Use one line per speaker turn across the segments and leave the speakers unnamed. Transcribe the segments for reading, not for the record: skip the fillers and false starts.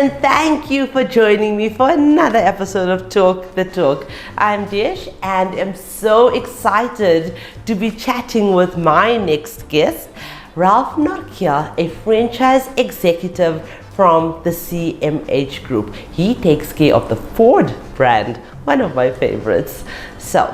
and thank you for joining me for another episode of Talk the Talk. I'm Desh and am so excited to be chatting with my next guest, Ralph Nortje, a franchise executive from the CMH Group. He takes care of the Ford brand, one of my favorites. So,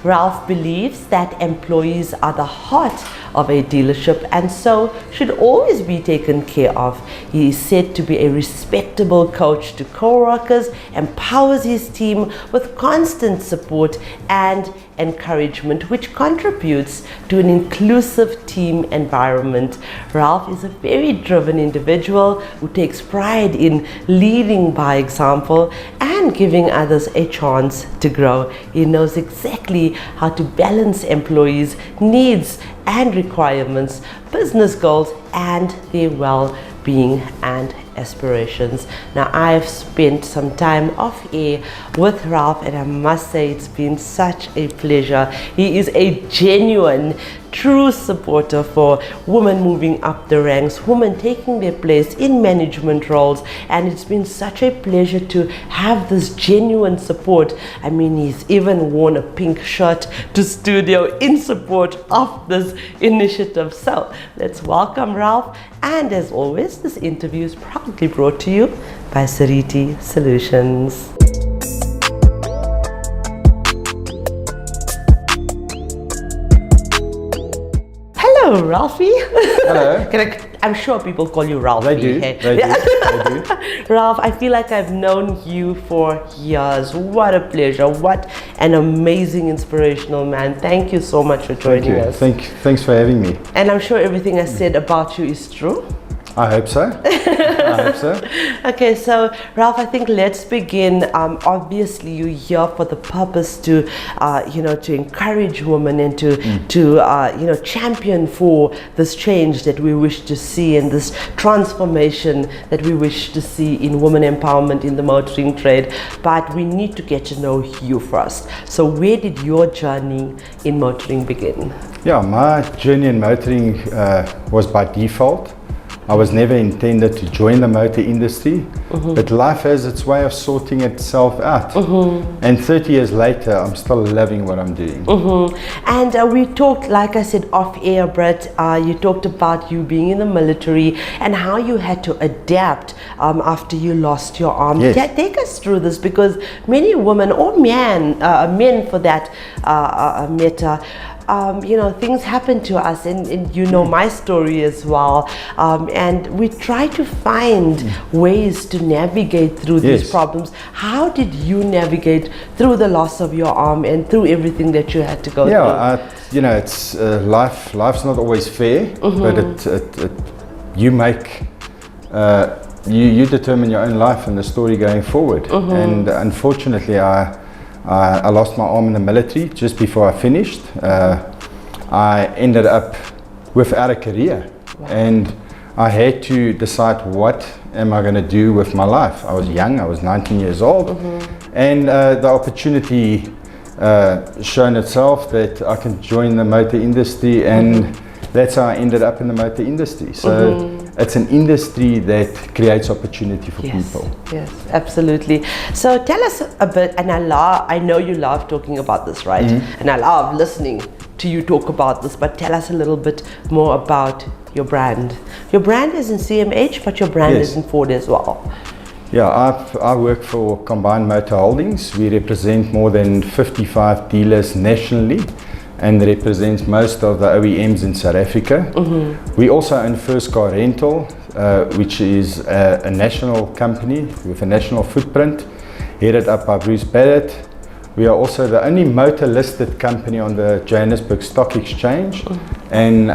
Ralph believes that employees are the heart of a dealership and so should always be taken care of. He is said to be a respectable coach to co-workers, empowers his team with constant support and encouragement, which contributes to an inclusive team environment. Ralph is a very driven individual who takes pride in leading by example and giving others a chance to grow. He knows exactly how to balance employees' needs and requirements, business goals, and their well-being and aspirations. Now, I've spent some time off air with Ralph and I must say it's been such a pleasure. He is a genuine, true supporter for women moving up the ranks, women taking their place in management roles, and it's been such a pleasure to have this genuine support. I mean, he's even worn a pink shirt to studio in support of this initiative. So let's welcome Ralph, and as always, this interview is proudly brought to you by Sariti Solutions. Hello, Ralphie.
Hello.
I'm sure people call you Ralphie.
They do.
Hey?
They do.
Ralph, I feel like I've known you for years. What a pleasure. What an amazing, inspirational man. Thank you so much for joining us.
Thanks for having me.
And I'm sure everything I said about you is true.
I hope so.
Okay, so Ralph, I think let's begin. Obviously, you're here for the purpose to, to encourage women and to champion for this change that we wish to see and this transformation that we wish to see in women empowerment in the motoring trade. But we need to get to know you first. So, where did your journey in motoring begin?
Yeah, my journey in motoring was by default. I was never intended to join the motor industry, but life has its way of sorting itself out. And 30 years later, I'm still loving what I'm doing.
And we talked, like I said, off air, Brett, you talked about you being in the military and how you had to adapt after you lost your arm.
Yes.
Take us through this, because many women, or men for that matter, things happen to us, and you know my story as well, and we try to find ways to navigate through these problems. How did you navigate through the loss of your arm and through everything that you had to go through?
It's life's not always fair, but you make you determine your own life and the story going forward. And unfortunately, I lost my arm in the military just before I finished. I ended up without a career, and I had to decide, what am I going to do with my life? I was young, I was 19 years old, and the opportunity shown itself that I can join the motor industry, and that's how I ended up in the motor industry. So it's an industry that creates opportunity for people.
Yes, absolutely. So tell us a bit, and I know you love talking about this, right? And I love listening to you talk about this, but tell us a little bit more about your brand. Your brand is in CMH, but your brand is in Ford as well.
Yeah, I work for Combined Motor Holdings. We represent more than 55 dealers nationally and represents most of the OEMs in South Africa. We also own First Car Rental, which is a national company with a national footprint, headed up by Bruce Barrett. We are also the only motor listed company on the Johannesburg Stock Exchange, and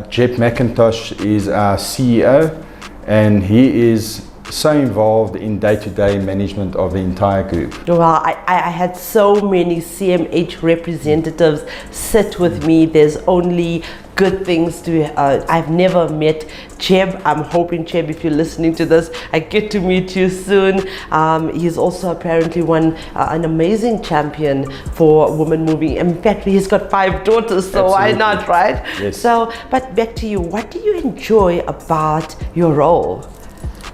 Jeb McIntosh is our CEO, and he is so involved in day-to-day management of the entire group.
Well, I had so many CMH representatives sit with me. There's only good things to, I've never met Jeb. I'm hoping, Jeb, if you're listening to this, I get to meet you soon. He's also apparently an amazing champion for women moving. In fact, he's got 5 daughters, so why not, right?
Yes.
So, but back to you, what do you enjoy about your role?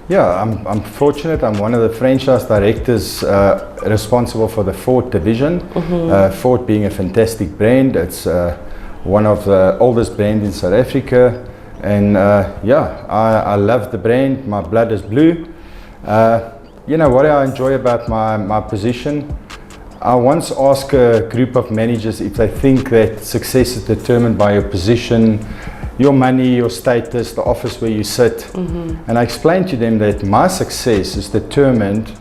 Yeah, I'm fortunate. I'm one of the franchise directors responsible for the Ford division. Ford being a fantastic brand. It's one of the oldest brands in South Africa. And yeah, I love the brand. My blood is blue. You know what I enjoy about my position? I once asked a group of managers if they think that success is determined by your position, your money, your status, the office where you sit. And I explained to them that my success is determined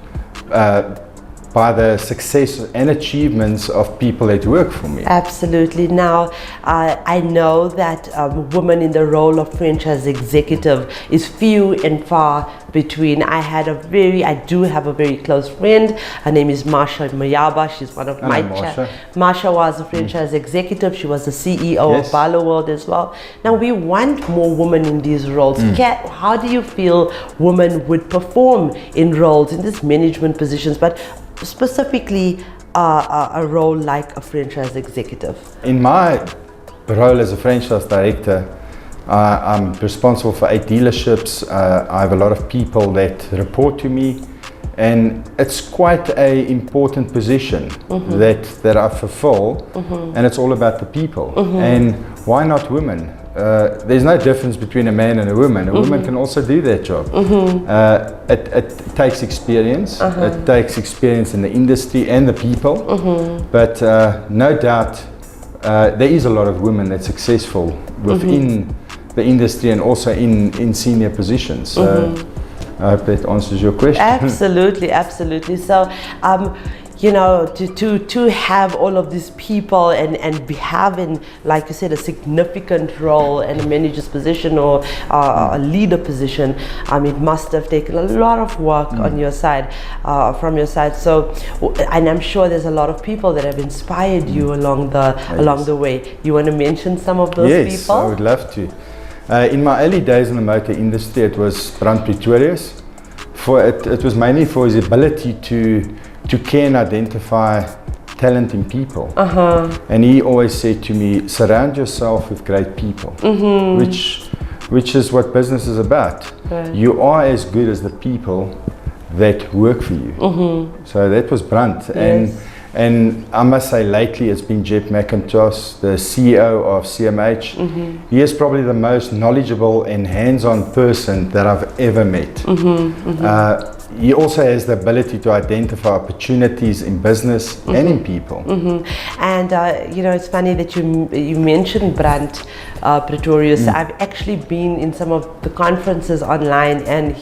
by the success and achievements of people that work for me.
Absolutely. Now, I know that women in the role of franchise executive is few and far between. I do have a very close friend. Her name is Marsha Mayaba. She's one of my Marsha was a franchise executive. She was the CEO of Balo World as well. Now, we want more women in these roles. How do you feel women would perform in roles, in these management positions, but specifically a role like a franchise executive?
In my role as a franchise director, I'm responsible for 8 dealerships. I have a lot of people that report to me, and it's quite an important position that I fulfill, and it's all about the people. And why not women? There's no difference between a man and a woman. A woman can also do that job. It takes experience. It takes experience in the industry and the people. But no doubt there is a lot of women that's successful within the industry and also in senior positions. So I hope that answers your question.
Absolutely, absolutely. So, you know, to have all of these people and be having, like you said, a significant role in a manager's position or a leader position, it must have taken a lot of work on your side, from your side. So, and I'm sure there's a lot of people that have inspired you along the way. You want to mention some of those people?
Yes, I would love to. In my early days in the motor industry, it was Brand Pretorius. It was mainly for his ability to care and identify talent in people. And he always said to me, surround yourself with great people, which is what business is about. You are as good as the people that work for you. So that was Brand. And I must say lately it's been Jeff McIntosh, the CEO of CMH. He is probably the most knowledgeable and hands-on person that I've ever met. He also has the ability to identify opportunities in business and in people.
And you know, it's funny that you mentioned Brand Pretorius. I've actually been in some of the conferences online, and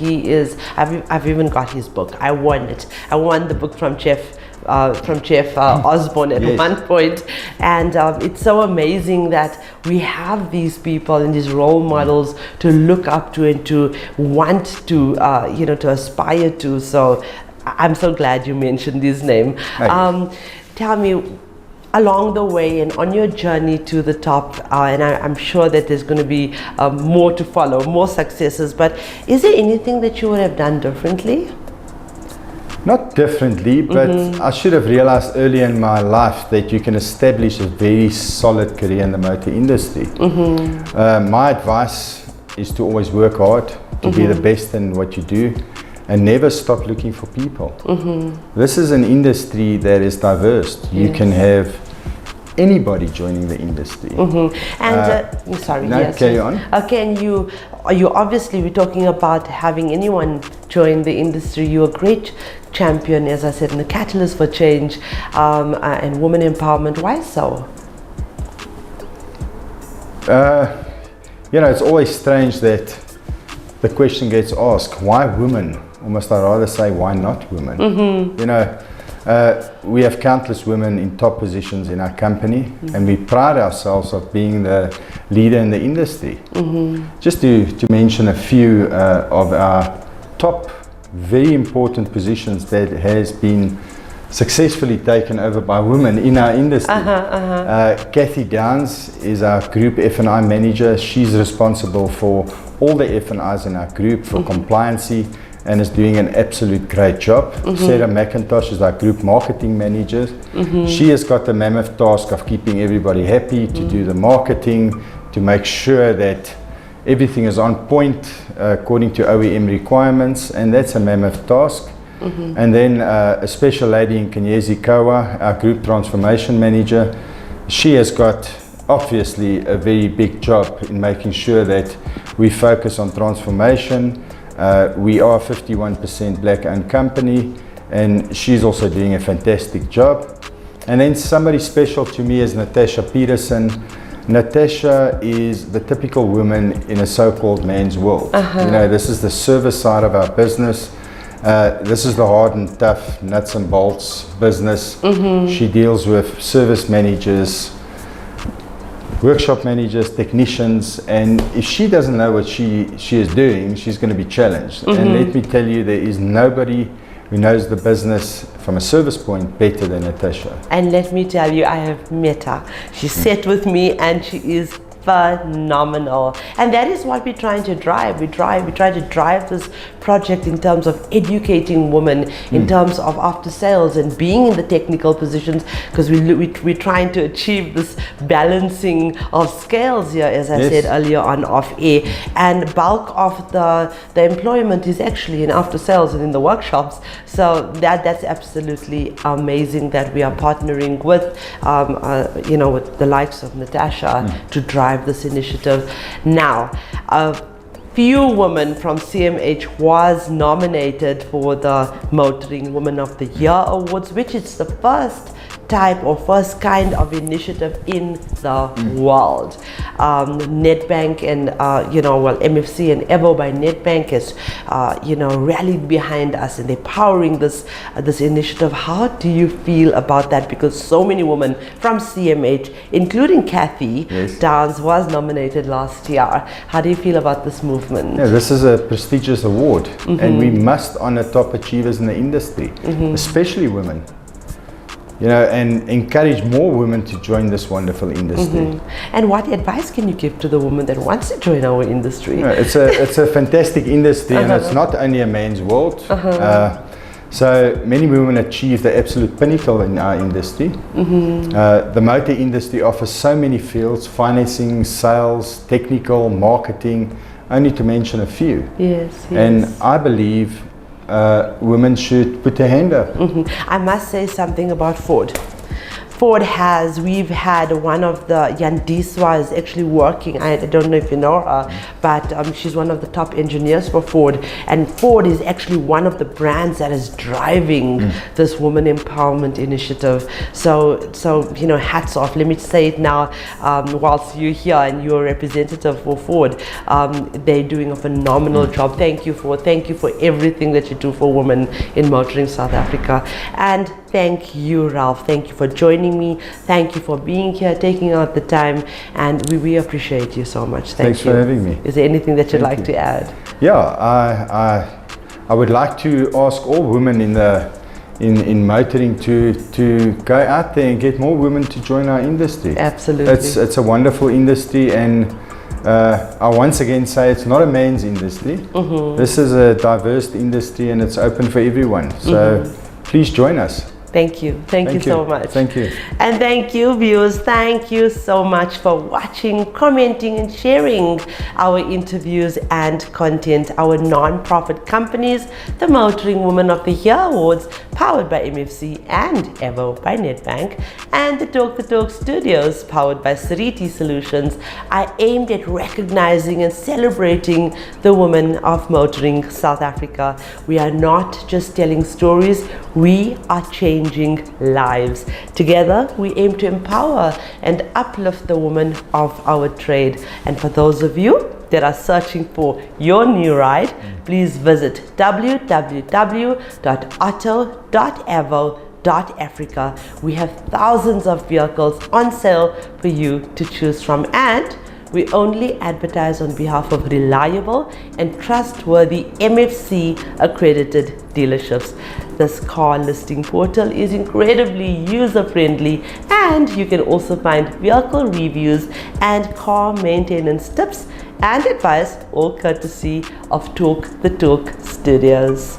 I've even got his book. I won it. I won the book from Jeff Osborne at one point. And it's so amazing that we have these people and these role models to look up to and to want to to aspire to. So I'm so glad you mentioned his name. Tell me, along the way and on your journey to the top, and I'm sure that there's going to be more to follow, more successes, but is there anything that you would have done differently?
Not differently, but I should have realized early in my life that you can establish a very solid career in the motor industry. My advice is to always work hard, to be the best in what you do, and never stop looking for people. This is an industry that is diverse. You can have anybody joining the industry.
And sorry,
carry on.
Okay, and you obviously, we're talking about having anyone join the industry. You're a great champion, as I said, and a catalyst for change and women empowerment. Why so?
It's always strange that the question gets asked, why women? Or must I rather say, why not women? We have countless women in top positions in our company, and we pride ourselves of being the leader in the industry. Just to mention a few of our top very important positions that has been successfully taken over by women in our industry. Kathy Downs is our group F&I manager. She's responsible for all the F&Is in our group for compliancy, and is doing an absolute great job. Sarah McIntosh is our group marketing manager. She has got the mammoth task of keeping everybody happy, to do the marketing, to make sure that everything is on point according to OEM requirements, and that's a mammoth task. And then a special lady in Kenyezi Kawa, our group transformation manager, she has got obviously a very big job in making sure that we focus on transformation. We are a 51% black-owned company, and she's also doing a fantastic job. And then somebody special to me is Natasha Peterson. Natasha is the typical woman in a so-called man's world. You know, this is the service side of our business. This is the hard and tough nuts and bolts business. She deals with service managers, workshop managers, technicians, and if she doesn't know what she is doing, she's going to be challenged. And let me tell you, there is nobody who knows the business from a service point better than Natasha.
And let me tell you, I have met her. She sat with me and she is phenomenal, and that is what we're trying to drive. We try to drive this project in terms of educating women, in terms of after sales and being in the technical positions, because we're trying to achieve this balancing of scales here, as I said earlier on off air, and bulk of the employment is actually in after sales and in the workshops. So that's absolutely amazing that we are partnering with you know, with the likes of Natasha to drive this initiative. Now, a few women from CMH was nominated for the Motoring Woman of the Year Awards, which is the first type or first kind of initiative in the world. Nedbank and you know, well, MFC and Evo by Nedbank has you know, rallied behind us and they're powering this initiative. How do you feel about that? Because so many women from CMH, including Kathy Downs, was nominated last year. How do you feel about this movement?
Yeah, this is a prestigious award, and we must honor top achievers in the industry, especially women. You know, and encourage more women to join this wonderful industry.
And what advice can you give to the woman that wants to join our industry?
Yeah, it's a fantastic industry, and it's not only a man's world. So many women achieve the absolute pinnacle in our industry. The motor industry offers so many fields: financing, sales, technical, marketing, only to mention a few. And I believe women should put their hand up.
I must say something about Ford. We've had one of the, Yandiswa is actually working, I don't know if you know her, but she's one of the top engineers for Ford, and Ford is actually one of the brands that is driving this woman empowerment initiative. So you know, hats off. Let me say it now, whilst you're here and you're a representative for Ford, they're doing a phenomenal job. Thank you for everything that you do for women in motoring South Africa. And thank you, Ralph. Thank you for joining me. Thank you for being here, taking out the time, and we appreciate you so much.
Thanks for having me.
Is there anything that you'd like to add?
Yeah, I would like to ask all women in motoring to go out there and get more women to join our industry.
Absolutely.
It's a wonderful industry, and I once again say it's not a man's industry. This is a diverse industry, and it's open for everyone. So please join us.
Thank you. Thank you so much.
Thank you.
And thank you, viewers. Thank you so much for watching, commenting, and sharing our interviews and content. Our non-profit companies, the Motoring Woman of the Year Awards, powered by MFC and Evo by Nedbank, and the Talk the Torque Studios, powered by Sariti Solutions, are aimed at recognizing and celebrating the women of motoring South Africa. We are not just telling stories, we are changing lives. Together, we aim to empower and uplift the women of our trade. And for those of you that are searching for your new ride, please visit www.otto.evo.africa. We have thousands of vehicles on sale for you to choose from, and we only advertise on behalf of reliable and trustworthy MFC accredited dealerships. This car listing portal is incredibly user-friendly, and you can also find vehicle reviews and car maintenance tips and advice, all courtesy of Talk the Torque Studios.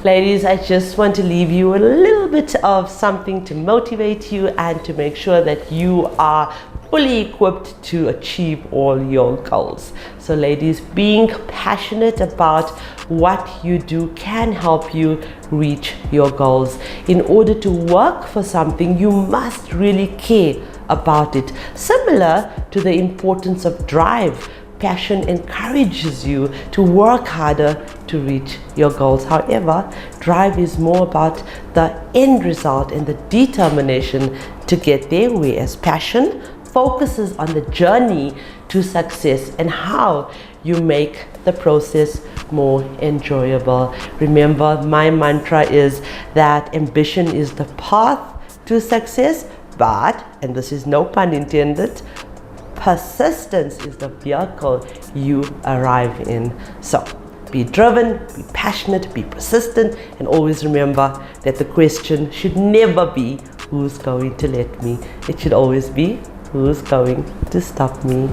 Ladies, I just want to leave you a little bit of something to motivate you and to make sure that you are fully equipped to achieve all your goals. So ladies, being passionate about what you do can help you reach your goals. In order to work for something, you must really care about it. Similar to the importance of drive, passion encourages you to work harder to reach your goals. However, drive is more about the end result and the determination to get there, whereas passion focuses on the journey to success and how you make the process more enjoyable. Remember, my mantra is that ambition is the path to success, but, and this is no pun intended, persistence is the vehicle you arrive in. So be driven, be passionate, be persistent, and always remember that the question should never be who's going to let me. It should always be who's going to stop me.